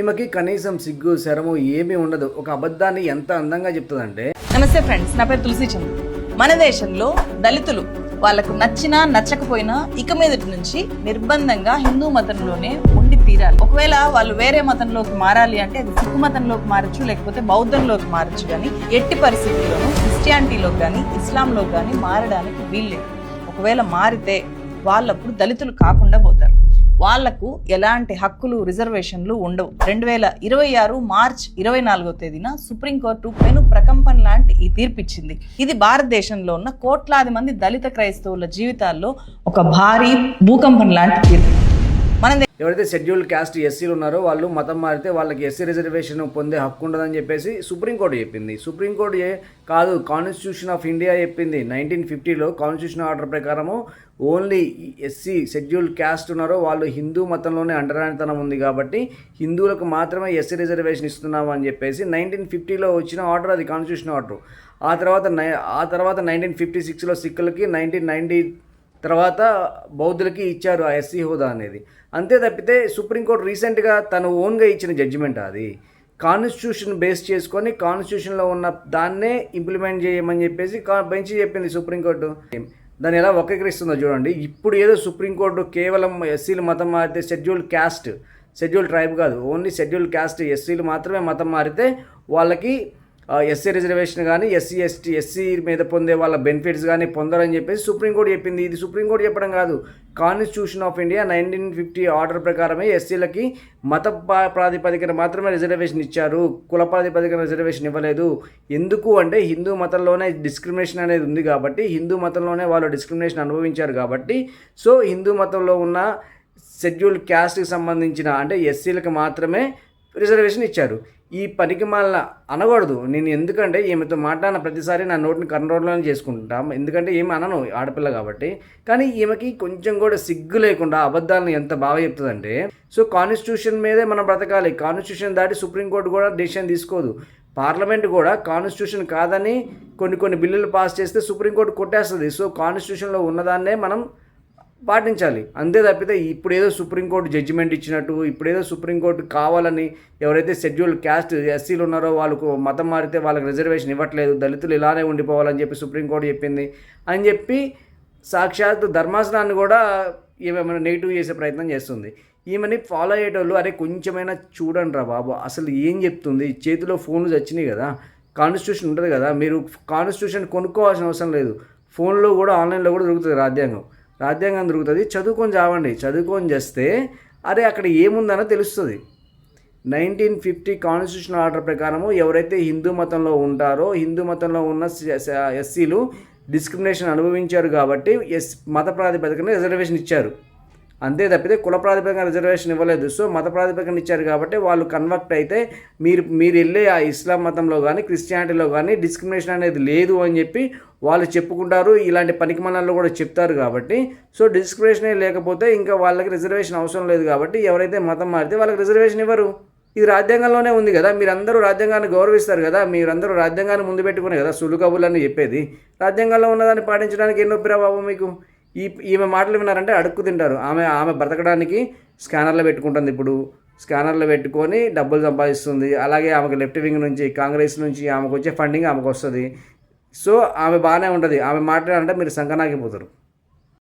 ఈమెకి కనీసం సిగ్గు శరము ఏమీ ఉండదు. ఒక అబద్ధాన్ని ఎంత అందంగా చెప్తుందంటే. నమస్తే ఫ్రెండ్స్, నా పేరు తులసి చంద్ర. మన దేశంలో దళితులు వాళ్ళకు నచ్చినా నచ్చకపోయినా ఇక మీదటి నుంచి నిర్బంధంగా హిందూ మతంలోనే ఉండి తీరాలి. ఒకవేళ వాళ్ళు వేరే మతంలోకి మారాలి అంటే అది సిక్కు మతంలోకి మారచ్చు, లేకపోతే బౌద్ధంలోకి మారచ్చు, కానీ ఎట్టి పరిస్థితుల్లోనూ క్రిస్టియానిటీలోకి కానీ ఇస్లాంలోకి కానీ మారడానికి వీల్లేదు. ఒకవేళ మారితే వాళ్ళప్పుడు దళితులు కాకుండా పోతారు. వాళ్లకు ఎలాంటి హక్కులు రిజర్వేషన్లు ఉండవు. 2026 మార్చ్ 24వ తేదీన సుప్రీంకోర్టు పెను ప్రకంపన లాంటి ఈ తీర్పిచ్చింది. ఇది భారతదేశంలో ఉన్న కోట్లాది మంది దళిత క్రైస్తవుల జీవితాల్లో ఒక భారీ భూకంపం లాంటి తీర్పు. ఎవరైతే షెడ్యూల్డ్ క్యాస్ట్ ఎస్సీలు ఉన్నారో వాళ్ళు మతం మారితే వాళ్ళకి ఎస్సీ రిజర్వేషన్ పొందే హక్కు ఉండదని చెప్పేసి సుప్రీంకోర్టు చెప్పింది. సుప్రీంకోర్టు కాదు, కాన్స్టిట్యూషన్ ఆఫ్ ఇండియా చెప్పింది. 1950లో కాన్స్టిట్యూషన్ ఆర్డర్ ప్రకారము ఓన్లీ ఎస్సీ షెడ్యూల్డ్ క్యాస్ట్ ఉన్నారో వాళ్ళు హిందూ మతంలోనే అంటరానితనం ఉంది కాబట్టి హిందువులకు మాత్రమే ఎస్సీ రిజర్వేషన్ ఇస్తున్నాము అని చెప్పేసి 1950లో వచ్చిన ఆర్డర్, అది కాన్స్టిట్యూషన్ ఆర్డర్. ఆ తర్వాత 1956లో సిక్కులకి, 1990 తర్వాత బౌద్ధులకి ఇచ్చారు ఆ ఎస్సీ హోదా అనేది. అంతే తప్పితే సుప్రీంకోర్టు రీసెంట్గా తను ఓన్గా ఇచ్చిన జడ్జిమెంట్ అది. కాన్స్టిట్యూషన్ బేస్ చేసుకొని కాన్స్టిట్యూషన్లో ఉన్న దాన్నే ఇంప్లిమెంట్ చేయమని చెప్పేసి బెంచ్ చెప్పింది సుప్రీంకోర్టు. దాన్ని ఎలా వక్రీకరిస్తుందో చూడండి. ఇప్పుడు ఏదో సుప్రీంకోర్టు కేవలం ఎస్సీలు మతం మారితే, షెడ్యూల్డ్ ట్రైబ్ కాదు, ఓన్లీ షెడ్యూల్డ్ క్యాస్ట్ ఎస్సీలు మాత్రమే మతం మారితే వాళ్ళకి ఎస్సీ రిజర్వేషన్ కానీ ఎస్సీ మీద పొందే వాళ్ళ బెనిఫిట్స్ కానీ పొందాలని చెప్పేసి సుప్రీంకోర్టు చెప్పింది. ఇది సుప్రీంకోర్టు చెప్పడం కాదు, కాన్స్టిట్యూషన్ ఆఫ్ ఇండియా 1950 ఆర్డర్ ప్రకారమే ఎస్సీలకి మత ప్రాతిపదికన మాత్రమే రిజర్వేషన్ ఇచ్చారు, కుల ప్రాతిపదికన రిజర్వేషన్ ఇవ్వలేదు. ఎందుకు అంటే హిందూ మతంలోనే డిస్క్రిమినేషన్ అనేది ఉంది కాబట్టి, హిందూ మతంలోనే వాళ్ళు డిస్క్రిమినేషన్ అనుభవించారు కాబట్టి, సో హిందూ మతంలో ఉన్న షెడ్యూల్డ్ క్యాస్ట్కి సంబంధించిన అంటే ఎస్సీలకు మాత్రమే రిజర్వేషన్ ఇచ్చారు. ఈ పనికి మాలిన అనకూడదు నేను, ఎందుకంటే ఈమెతో మాట్లాడిన ప్రతిసారి నా నోటిని కంట్రోల్లోనే చేసుకుంటాం, ఎందుకంటే ఏమి అనను, ఆడపిల్ల కాబట్టి. కానీ ఈమెకి కొంచెం కూడా సిగ్గు లేకుండా అబద్ధాలను ఎంత బాగా చెప్తుందంటే, సో కాన్స్టిట్యూషన్ మీదే మనం బ్రతకాలి, కాన్స్టిట్యూషన్ దాటి సుప్రీంకోర్టు కూడా డెసిషన్ తీసుకోదు. పార్లమెంట్ కూడా కాన్స్టిట్యూషన్ కాదని కొన్ని బిల్లులు పాస్ చేస్తే సుప్రీంకోర్టు కొట్టేస్తుంది. సో కాన్స్టిట్యూషన్లో ఉన్నదాన్నే మనం పాటించాలి. అంతే తప్పితే ఇప్పుడేదో సుప్రీంకోర్టు జడ్జిమెంట్ ఇచ్చినట్టు, ఇప్పుడేదో సుప్రీంకోర్టు కావాలని ఎవరైతే షెడ్యూల్డ్ క్యాస్ట్ ఎస్సీలు ఉన్నారో వాళ్ళకు మతం మారితే వాళ్ళకి రిజర్వేషన్ ఇవ్వట్లేదు, దళితులు ఇలానే ఉండిపోవాలని చెప్పి సుప్రీంకోర్టు చెప్పింది అని చెప్పి సాక్షాత్ ధర్మాసనాన్ని కూడా ఏమైనా నెగిటివ్ చేసే ప్రయత్నం చేస్తుంది. ఈమెని ఫాలో అయ్యేటోళ్ళు అరే కొంచెమైనా చూడండి రా బాబు, అసలు ఏం చెప్తుంది. చేతిలో ఫోన్లు వచ్చినాయి కదా, కాన్స్టిట్యూషన్ ఉంటుంది కదా, మీరు కాన్స్టిట్యూషన్ కొనుక్కోవాల్సిన అవసరం లేదు. ఫోన్లో కూడా ఆన్లైన్లో కూడా దొరుకుతుంది రాజ్యాంగం దొరుకుతుంది. చదువుకొని చేస్తే అరే అక్కడ ఏముందనో తెలుస్తుంది. 1950 కాన్స్టిట్యూషన్ ఆర్డర్ ప్రకారము ఎవరైతే హిందూ మతంలో ఉంటారో, హిందూ మతంలో ఉన్న ఎస్సీలు డిస్క్రిమినేషన్ అనుభవించారు కాబట్టి మత ప్రాతిపదికన రిజర్వేషన్ ఇచ్చారు. అంతే తప్పితే కుల ప్రాతిపదికన రిజర్వేషన్ ఇవ్వలేదు. సో మత ప్రాతిపదికన ఇచ్చారు కాబట్టి వాళ్ళు కన్వర్ట్ అయితే మీరు వెళ్ళే ఆ ఇస్లాం మతంలో కానీ క్రిస్టియానిటీలో కానీ డిస్క్రిమినేషన్ అనేది లేదు అని చెప్పి వాళ్ళు చెప్పుకుంటారు. ఇలాంటి పనికిమాలలో కూడా చెప్తారు కాబట్టి, సో డిస్క్రిమినేషనే లేకపోతే ఇంకా వాళ్ళకి రిజర్వేషన్ అవసరం లేదు కాబట్టి ఎవరైతే మతం మారితే వాళ్ళకి రిజర్వేషన్ ఇవ్వరు. ఇది రాజ్యాంగంలోనే ఉంది కదా, మీరందరూ రాజ్యాంగాన్ని గౌరవిస్తారు కదా, మీరందరూ రాజ్యాంగాన్ని ముందు పెట్టుకునే కదా సులుకబులని చెప్పేది. రాజ్యాంగంలో ఉన్నదాన్ని పాటించడానికి ఎన్నో బాబు మీకు. ఈమె మాటలు విన్నారంటే అడుక్కు తింటారు. ఆమె బ్రతకడానికి స్కానర్లో పెట్టుకుంటుంది. ఇప్పుడు స్కానర్లో పెట్టుకొని డబ్బులు సంపాదిస్తుంది. అలాగే ఆమెకు లెఫ్ట్ వింగ్ నుంచి, కాంగ్రెస్ నుంచి ఆమెకు వచ్చే ఫండింగ్ ఆమెకు వస్తుంది. సో ఆమె బాగానే ఉంటుంది. ఆమె మాట్లాడాలంటే మీరు సంకనాకిపోతారు.